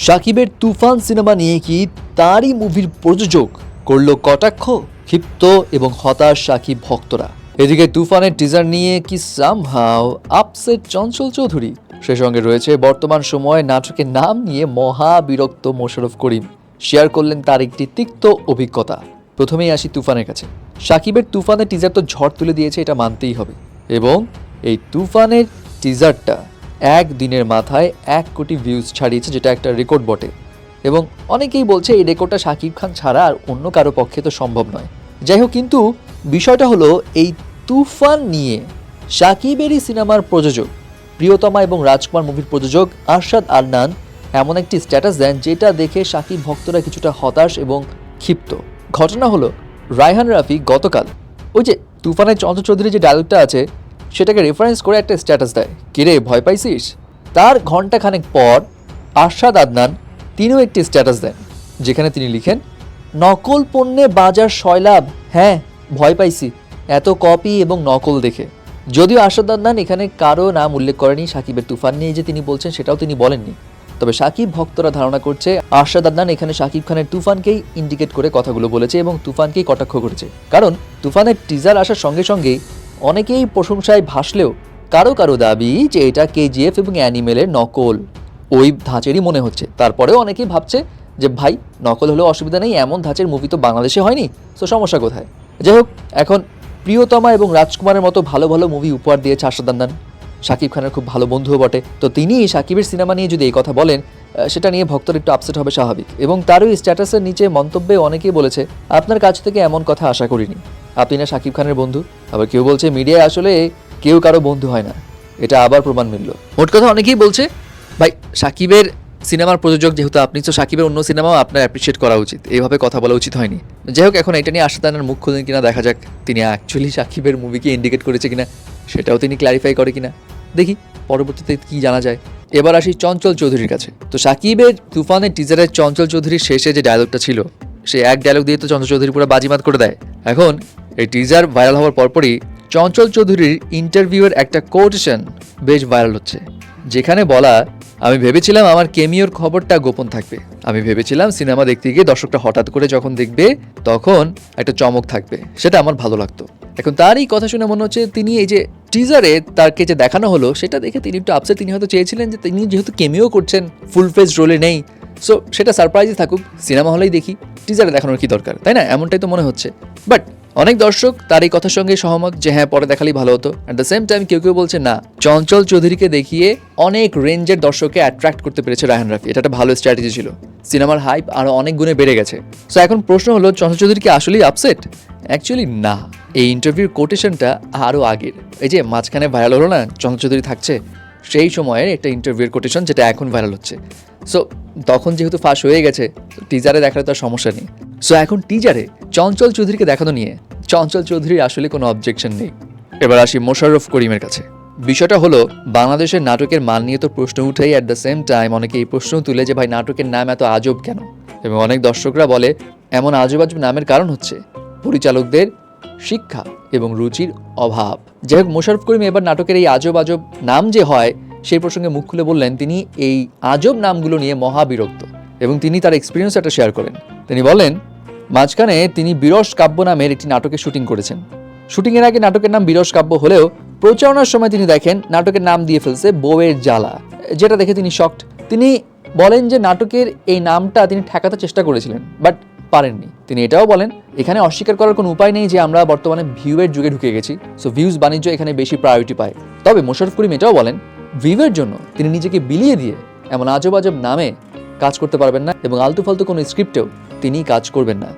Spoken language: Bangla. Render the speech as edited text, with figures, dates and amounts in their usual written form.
শাকিবের তুফান সিনেমা নিয়ে কি তারই মুভির প্রযোজক করল কটাক্ষ? ক্ষিপ্ত এবং হতাশ শাকিব ভক্তরা। এদিকে তুফানের টিজার নিয়ে কি সামহাও আপসেট চঞ্চল চৌধুরী। সে সঙ্গে রয়েছে বর্তমান সময়ে নাটকের নাম নিয়ে মহা বিরক্ত মোশাররফ করিম। শেয়ার করলেন তার একটি তিক্ত অভিজ্ঞতা। প্রথমেই আসি তুফানের কাছে। শাকিবের তুফানের টিজার তো ঝড় তুলে দিয়েছে, এটা মানতেই হবে। এবং এই তুফানের টিজারটা একদিনের মাথায় 1 কোটি ভিউজ ছাড়িয়েছে, যেটা একটা রেকর্ড বটে। এবং অনেকেই বলছে এই রেকর্ডটা শাকিব খান ছাড়া আর অন্য কারো পক্ষে তো সম্ভব নয়। যাই হোক, কিন্তু বিষয়টা হলো এই তুফান নিয়ে শাকিবেরই সিনেমার প্রযোজক প্রিয়তমা এবং রাজকুমার মুভির প্রযোজক আরশাদ আদনান এমন একটি স্ট্যাটাস দেন, যেটা দেখে শাকিব ভক্তরা কিছুটা হতাশ এবং ক্ষিপ্ত। ঘটনা হলো, রায়হান রাফি গতকাল ওই যে তুফানের চঞ্চল চৌধুরীর যে ডায়লগটা আছে সেটাকে রেফারেন্স করে একটা স্ট্যাটাস দেয়, কিরে ভয় পাইছিস? তার ঘণ্টাখানেক পর আরশাদ আদনান তিনিও একটি স্ট্যাটাস দেন, যেখানে তিনি লিখেন, নকল পণ্যে বাজার সয়লাভ, হ্যাঁ ভয় পাইছি এত কপি এবং নকল দেখে। যদিও আরশাদ আদনান এখানে কারো নাম উল্লেখ করেনি, শাকিবের তুফান নিয়ে যে তিনি বলছেন সেটাও তিনি বলেননি। তবে শাকিব ভক্তরা ধারণা করছে আরশাদ আদনান এখানে শাকিব খানের তুফানকেই ইন্ডিকেট করে কথাগুলো বলেছে এবং তুফানকেই কটাক্ষ করেছে। কারণ তুফানের টিজার আসার সঙ্গে সঙ্গেই অনেকেই প্রশংসায় ভাসলেও কারো কারো দাবি যে এটা কেজিএফ এবং অ্যানিমেলের নকল, ওই ধাঁচেরই মনে হচ্ছে। তারপরেও অনেকেই ভাবছে যে ভাই নকল হলেও অসুবিধা নেই, এমন ধাঁচের মুভি তো বাংলাদেশে হয়নি, তো সমস্যা কোথায়? যাই হোক, এখন প্রিয়তমা এবং রাজকুমারের মতো ভালো ভালো মুভি উপহার দিয়েছে আরশাদ আদনান, শাকিব খানের খুব ভালো বন্ধুও বটে। তো তিনি শাকিবের সিনেমা নিয়ে যদি এই কথা বলেন, সেটা নিয়ে ভক্তরা একটু আপসেট হবে স্বাভাবিক। এবং তারই স্ট্যাটাসের নিচে মন্তব্যে অনেকেই বলেছে, আপনার কাছ থেকে এমন কথা আশা করিনি, আপনি না শাকিব খানের বন্ধু। আবার কেউ বলছে মিডিয়ায় আসলে কেউ কারো বন্ধু হয় না, এটা আবার প্রমাণ মিলল। মোট কথা অনেকেই বলছে, ভাই শাকিবের সিনেমার প্রযোজক যেহেতু আপনি, তো শাকিবের অন্য সিনেমাও আপনার অ্যাপ্রিসিয়েট করা উচিত, এইভাবে কথা বলা উচিত হয়নি। যাই হোক, এখন এটা নিয়ে আরশাদ আদনান মুখ খুলেন কিনা দেখা যাক, তিনি অ্যাকচুয়ালি শাকিবের মুভিকে ইন্ডিকেট করেছে কিনা সেটাও তিনি ক্ল্যারিফাই করে কিনা, দেখি পরবর্তীতে কি জানা যায়। এবার আসি চঞ্চল চৌধুরীর কাছে। তো শাকিবের তুফানের টিজারের চঞ্চল চৌধুরীর শেষে যে ডায়লগটা ছিল, সে এক ডায়লগ দিয়ে তো চঞ্চল চৌধুরী পুরো বাজিমাত করে দেয়। এখন এই টিজার ভাইরাল হওয়ার পরপরই চঞ্চল চৌধুরীর ইন্টারভিউয়ের একটা কোটেশন বেশ ভাইরাল হচ্ছে, যেখানে বলা, আমি ভেবেছিলাম আমার কেমিওর খবরটা গোপন থাকবে, আমি ভেবেছিলাম সিনেমা দেখতে গিয়ে দর্শকটা হঠাৎ করে যখন দেখবে তখন একটা চমক থাকবে, সেটা আমার ভালো লাগতো। এখন তার এই কথা শুনে মনে হচ্ছে তিনি এই যে টিজারে তাকে যে দেখানো হলো সেটা দেখে তিনি একটু আপসেট। তিনি হয়তো চেয়েছিলেন যে তিনি যেহেতু কেমিও করছেন, ফুল ফেজ রোলে নেই, সো সেটা সারপ্রাইজই থাকুক, সিনেমা হলেই দেখি, টিজারে দেখানোর কি দরকার, তাই না? এমনটাই তো মনে হচ্ছে। বাট অনেক দর্শক তার এই কথার সঙ্গে সহমত যে হ্যাঁ পরে দেখালেই ভালো হতো। অ্যাট দ্য সেম টাইম কেউ কেউ বলছে না, চঞ্চল চৌধুরীকে দেখিয়ে অনেক রেঞ্জের দর্শককে অ্যাট্রাক্ট করতে পেরেছে রায়হান রাফি, এটা একটা ভালো স্ট্র্যাটেজি ছিল, সিনেমার হাইপ আরও অনেক গুণে বেড়ে গেছে। সো এখন প্রশ্ন হলো, চঞ্চল চৌধুরী কি আসলেই আপসেট? অ্যাকচুয়ালি না, এই ইন্টারভিউর কোটেশনটা আরও আগের। এই যে মাঝখানে ভাইরাল হলো না চঞ্চল চৌধুরী থাকছে, সেই সময়ের একটা ইন্টারভিউর কোটেশন, যেটা এখন ভাইরাল হচ্ছে। সো তখন যেহেতু ফাঁস হয়ে গেছে, টিজারে দেখার তো সমস্যা নেই। সো এখন টিজারে চঞ্চল চৌধুরীকে দেখানো নিয়ে চঞ্চল চৌধুরীর আসলে কোনো অবজেকশন নেই। এবার আসি মোশাররফ করিমের কাছে। বিষয়টা হলো, বাংলাদেশের নাটকের মান নিয়ে তো প্রশ্ন উঠেই, অ্যাট দ্য সেম টাইম অনেকে এই প্রশ্ন তুলে যে ভাই নাটকের নাম এত আজব কেন? এবং অনেক দর্শকরা বলে এমন আজব আজব নামের কারণ হচ্ছে পরিচালকদের শিক্ষা এবং রুচির অভাব। যাই হোক, মোশাররফ করিম এবার নাটকের এই আজব আজব নাম যে হয় সেই প্রসঙ্গে মুখ খুলে বললেন তিনি এই আজব নামগুলো নিয়ে মহা বিরক্ত, এবং তিনি তার এক্সপিরিয়েন্স একটা শেয়ার করেন। তিনি বলেন, মাঝখানে তিনি বিরস কাব্য নামের একটি নাটকের শুটিং করেছেন। শুটিংয়ের আগে নাটকের নাম বিরস কাব্য হলেও প্রচারণার সময় তিনি দেখেন নাটকের নাম দিয়ে ফেলছে বউয়ের জ্বালা, যেটা দেখে তিনি শকড। তিনি বলেন যে নাটকের এই নামটা তিনি ঠেকাতে চেষ্টা করেছিলেন, বাট পারেননি। তিনি এটাও বলেন, এখানে অস্বীকার করার কোনো উপায় নেই যে আমরা বর্তমানে ভিউয়ের যুগে ঢুকে গেছি, সো ভিউজ বাণিজ্য এখানে বেশি প্রায়োরিটি পায়। তবে মোশাররফ করিম এটাও বলেন, ভিউয়ের জন্য তিনি নিজেকে বিলিয়ে দিয়ে এমন আজব আজব নামে কাজ করতে পারবেন না, এবং আলতু ফালতু কোনো স্ক্রিপ্টেও তিনি কাজ করবেন না।